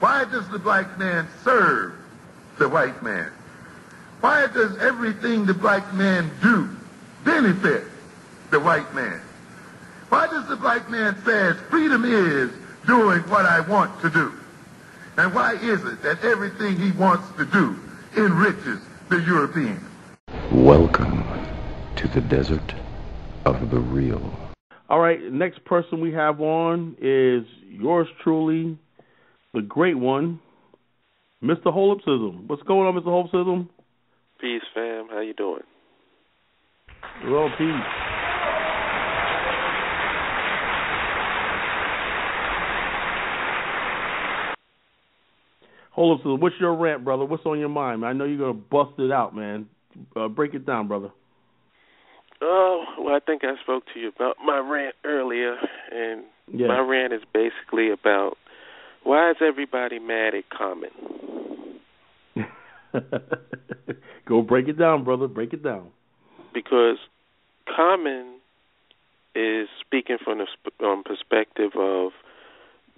Why does the black man serve the white man? Why does everything the black man do benefit the white man? Why does the black man say freedom is doing what I want to do? And why is it that everything he wants to do enriches the European? Welcome to the desert of the real. All right, next person we have on is yours truly, the great one, Mr. Holipsism. What's going on, Mr. Holipsism? Peace, fam. How you doing? Well, peace. Holipsism, what's your rant, brother? What's on your mind, man? I know you're going to bust it out, man. Break it down, brother. Oh, well, I think I spoke to you about my rant earlier, and my rant is basically about why is everybody mad at Common? Go break it down, brother. Break it down. Because Common is speaking from the perspective of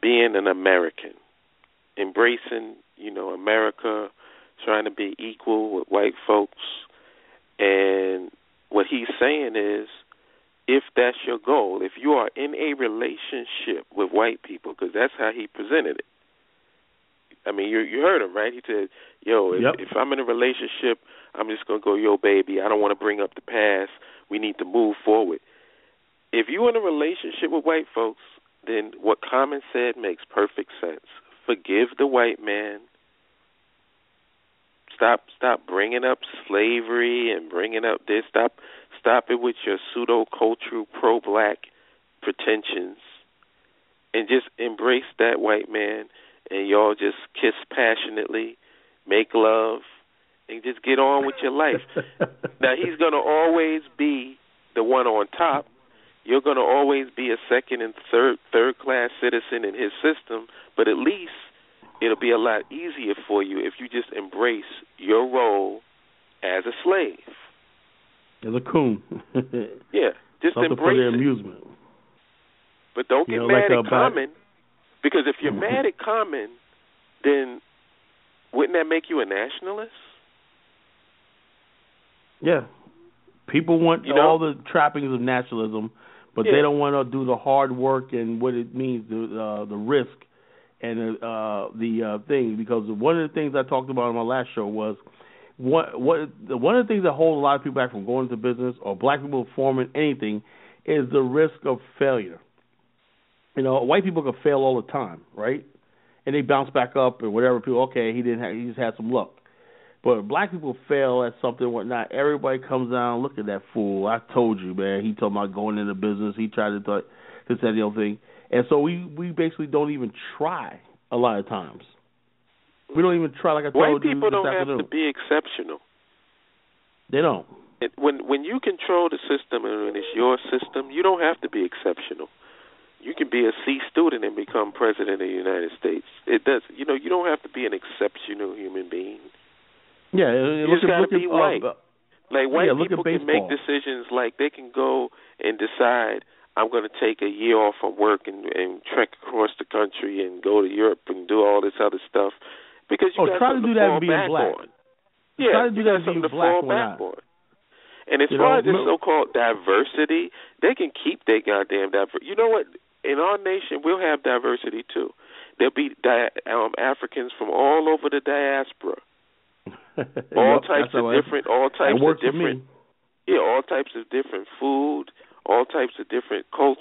being an American, embracing, America, trying to be equal with white folks. And what he's saying is, if that's your goal, if you are in a relationship with white people, because that's how he presented it. I mean, you heard him, right? He said, if I'm in a relationship, I'm just going to go, yo, baby, I don't want to bring up the past. We need to move forward. If you're in a relationship with white folks, then what Common said makes perfect sense. Forgive the white man. Stop bringing up slavery and bringing up this. Stop it with your pseudo-cultural pro-black pretensions, and just embrace that white man, and y'all just kiss passionately, make love, and just get on with your life. Now, he's going to always be the one on top. You're going to always be a second and third-class citizen in his system, but at least it'll be a lot easier for you if you just embrace your role as a slave. As a coon. Yeah, just something embrace for their it. Amusement. But don't get mad at Common, because if you're mad at Common, then wouldn't that make you a nationalist? Yeah. People want all the trappings of nationalism, but they don't want to do the hard work and what it means, the risk and the thing. Because one of the things I talked about on my last show was one of the things that hold a lot of people back from going into business or black people forming anything is the risk of failure. White people can fail all the time, right? And they bounce back up or whatever. People, he just had some luck. But black people fail at something and whatnot. Everybody comes down, look at that fool. I told you, man. He told me about going into business. He tried to do this, that, the other thing. And so we basically don't even try a lot of times. We don't even try, like I told you. White people don't have to be exceptional. They don't. When you control the system and when it's your system, you don't have to be exceptional. You can be a C student and become president of the United States. It does. You don't have to be an exceptional human being. Yeah, you just got to be white. Like white people can make baseball decisions. Like they can go and decide, I'm going to take a year off from work and trek across the country and go to Europe and do all this other stuff because you got try something to do that fall being back black. on. Yeah, try to do that being something to black fall back on. And as far as this so-called diversity, they can keep their goddamn diversity. You know what? In our nation, we'll have diversity too. There'll be Africans from all over the diaspora. All types of different all types of different food, all types of different culture,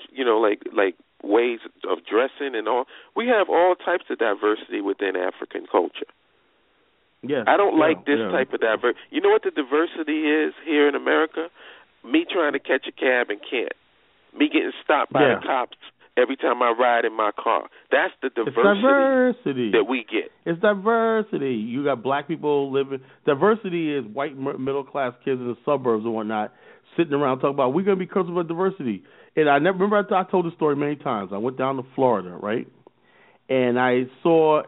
like ways of dressing and all. We have all types of diversity within African culture. Yeah. I don't like this type of diversity. You know what the diversity is here in America? Me trying to catch a cab and can't. Me getting stopped by the cops every time I ride in my car. That's the diversity that we get. It's diversity. You got black people living. Diversity is white middle-class kids in the suburbs and whatnot sitting around talking about, we're going to be concerned about diversity. And I told this story many times. I went down to Florida, right? And I saw I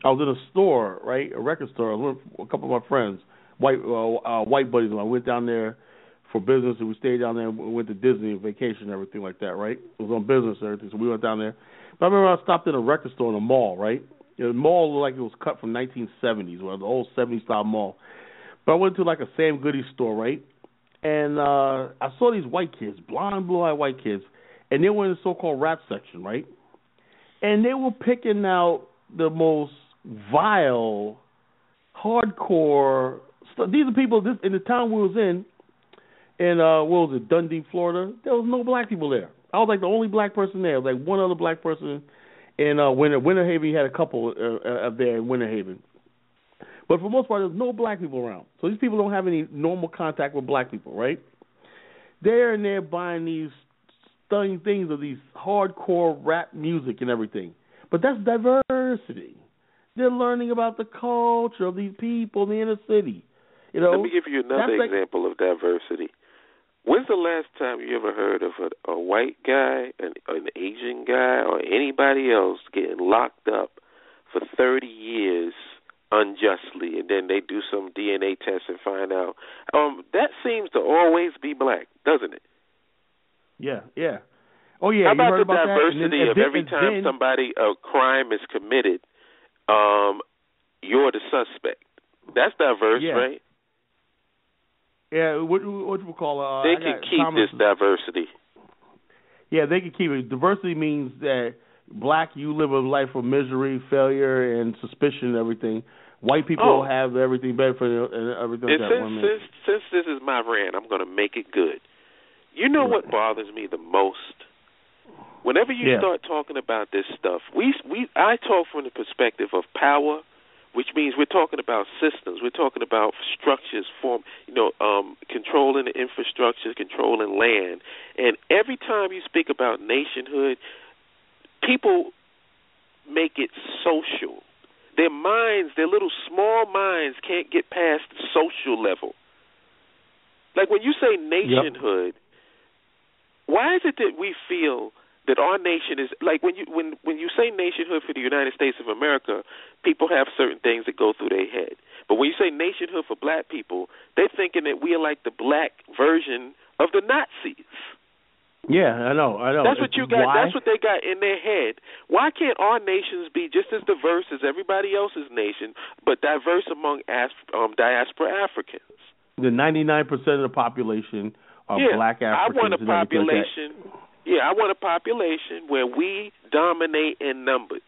was in a store, right, a record store. I went with a couple of my friends, white buddies. I went down there for business, and we stayed down there and we went to Disney on vacation and everything like that, right? It was on business and everything, so we went down there. But I remember I stopped in a record store in a mall, right? The mall looked like it was cut from 1970s, or the old 70s-style mall. But I went to like a Sam Goody store, right? And I saw these white kids, blonde, blue-eyed white kids, and they were in the so-called rap section, right? And they were picking out the most vile, hardcore stuff. These are people, in the town we was in what was it, Dundee, Florida, there was no black people there. I was like the only black person there. There was like one other black person in Winter Haven. You had a couple up there in Winter Haven. But for the most part, there's no black people around. So these people don't have any normal contact with black people, right? They're in there buying these stunning things of these hardcore rap music and everything. But that's diversity. They're learning about the culture of these people in the inner city. You know, let me give you another example of diversity. When's the last time you ever heard of a white guy, an Asian guy, or anybody else getting locked up for 30 years unjustly, and then they do some DNA test and find out? That seems to always be black, doesn't it? Yeah, yeah. Oh, yeah. How about you heard the about diversity that? of every time a crime is committed, you're the suspect? That's diverse, right? Yeah, what you call they can keep this diversity. Yeah, they can keep it. Diversity means that black, you live a life of misery, failure, and suspicion and everything. White people have everything better for you and everything like that. Since this is my rant, I'm going to make it good. You know what bothers me the most? Whenever you start talking about this stuff, I talk from the perspective of power, which means we're talking about systems. We're talking about structures, controlling the infrastructure, controlling land. And every time you speak about nationhood, people make it social. Their minds, their little small minds can't get past the social level. Like when you say nationhood, why is it that we feel that our nation is like when you say nationhood for the United States of America, people have certain things that go through their head. But when you say nationhood for black people, they're thinking that we are like the black version of the Nazis. Yeah, I know. That's what you got. Why? That's what they got in their head. Why can't our nations be just as diverse as everybody else's nation, but diverse among diaspora Africans? The 99% of the population are black Africans. I want a population. I want a population where we dominate in numbers.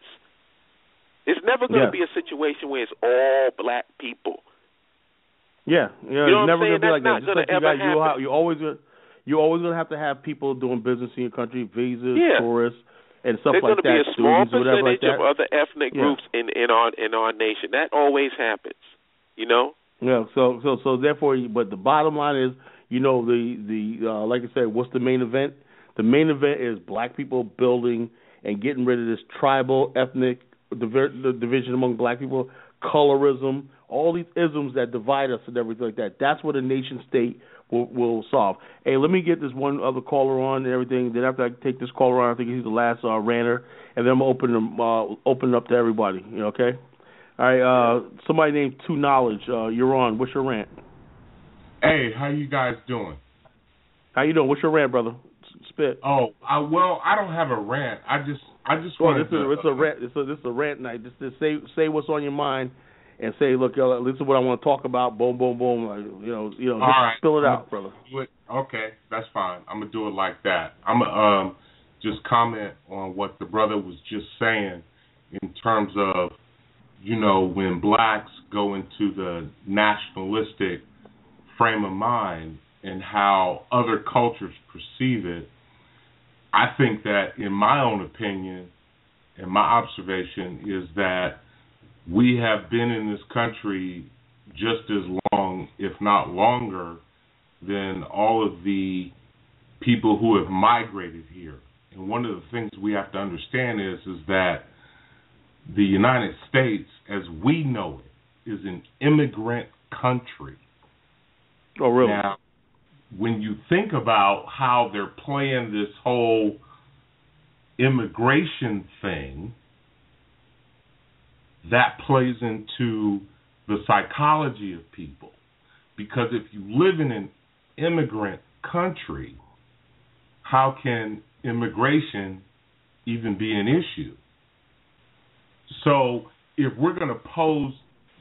It's never going to be a situation where it's all black people. Yeah, you know it's never going to be like that. Just like you're always going to have people doing business in your country, visas, tourists, and stuff like that. There's going to be a small percentage of other ethnic groups in our nation. That always happens. You know. Yeah. So therefore, but the bottom line is, the like I said, what's the main event? The main event is black people building and getting rid of this tribal, ethnic division among black people, colorism, all these isms that divide us and everything like that. That's what a nation state will solve. Hey, let me get this one other caller on and everything. Then after I take this caller on, I think he's the last ranter, and then I'm going to open up to everybody. Okay? All right. Somebody named Two Knowledge. You're on. What's your rant? Hey, how you guys doing? How you doing? What's your rant, brother? Spit. Oh, I don't have a rant. I just want it's a rant. This is a rant night. Just say what's on your mind, and say, look, this is what I want to talk about. Boom, boom, boom. Just right. Spill it out, brother. Okay, that's fine. I'm gonna do it like that. I'm gonna just comment on what the brother was just saying in terms of, when blacks go into the nationalistic frame of mind and how other cultures perceive it. I think that, in my own opinion, and my observation, is that we have been in this country just as long, if not longer, than all of the people who have migrated here. And one of the things we have to understand is that the United States, as we know it, is an immigrant country. Oh, really? Now, when you think about how they're playing this whole immigration thing, that plays into the psychology of people. Because if you live in an immigrant country, how can immigration even be an issue? So if we're going to pose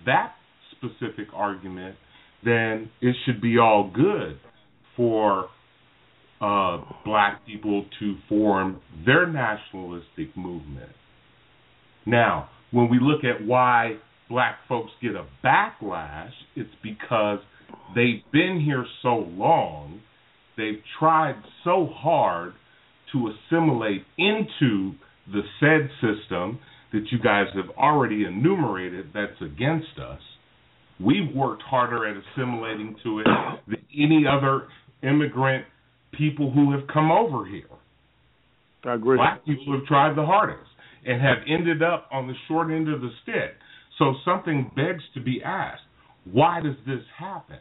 that specific argument, then it should be all good for black people to form their nationalistic movement. Now, when we look at why black folks get a backlash, it's because they've been here so long, they've tried so hard to assimilate into the said system that you guys have already enumerated that's against us. We've worked harder at assimilating to it than any other immigrant people who have come over here. I agree. Black people have tried the hardest and have ended up on the short end of the stick. So something begs to be asked. Why does this happen?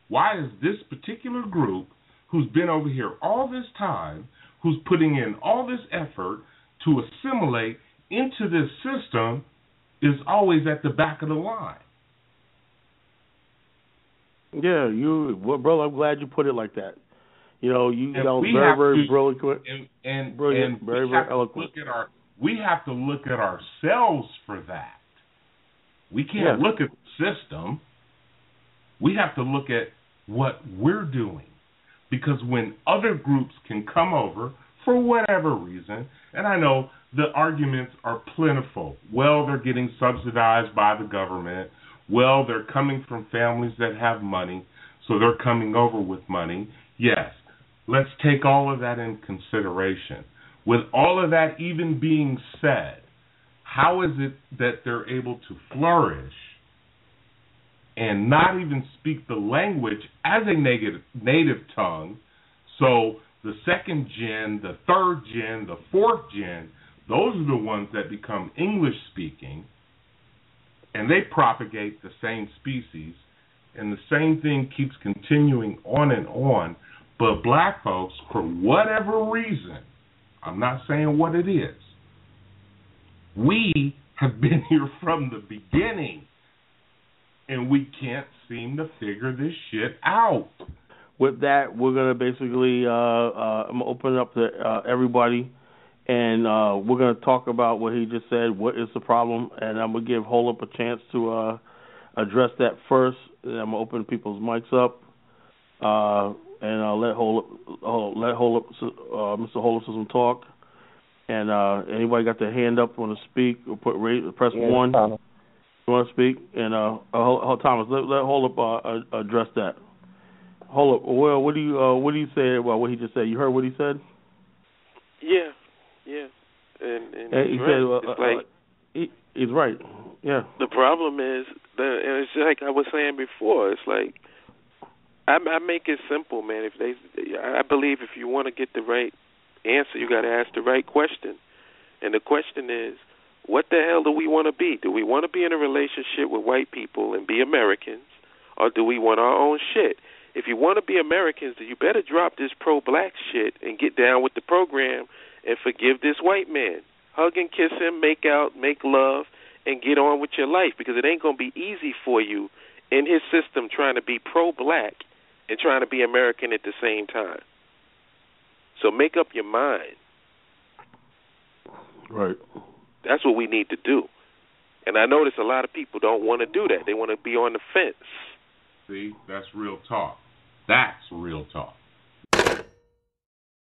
Why is this particular group who's been over here all this time, who's putting in all this effort to assimilate into this system, is always at the back of the line? Yeah, brother, I'm glad you put it like that. You know, you sound very brilliant and very eloquent. We have to look at ourselves for that. We can't look at the system. We have to look at what we're doing. Because when other groups can come over for whatever reason, and I know the arguments are plentiful. Well, they're getting subsidized by the government. Well, they're coming from families that have money, so they're coming over with money. Yes, let's take all of that in consideration. With all of that even being said, how is it that they're able to flourish and not even speak the language as a native tongue? So the second gen, the third gen, the fourth gen, those are the ones that become English speaking, and they propagate the same species, and the same thing keeps continuing on and on. But black folks, for whatever reason, I'm not saying what it is, we have been here from the beginning, and we can't seem to figure this shit out. With that, we're going to basically I'm going to open it up to everybody, and we're going to talk about what he just said, what is the problem, and I'm going to give Holip a chance to address that first, and I'm going to open people's mics up, and I'll let Mr. Holip talk. And anybody got their hand up, want to speak, or press 1. You want to speak? And Thomas, let Holip address that. Holip, well, what do you say about what he just said? You heard what he said? Yeah, and he said he's right. Yeah. The problem is and it's like I was saying before. It's like I make it simple, man. I believe if you want to get the right answer, you got to ask the right question. And the question is, what the hell do we want to be? Do we want to be in a relationship with white people and be Americans, or do we want our own shit? If you want to be Americans, then you better drop this pro-black shit and get down with the program and forgive this white man. Hug and kiss him, make out, make love, and get on with your life, because it ain't going to be easy for you in his system trying to be pro-black and trying to be American at the same time. So make up your mind. Right. That's what we need to do. And I notice a lot of people don't want to do that. They want to be on the fence. See, that's real talk. That's real talk.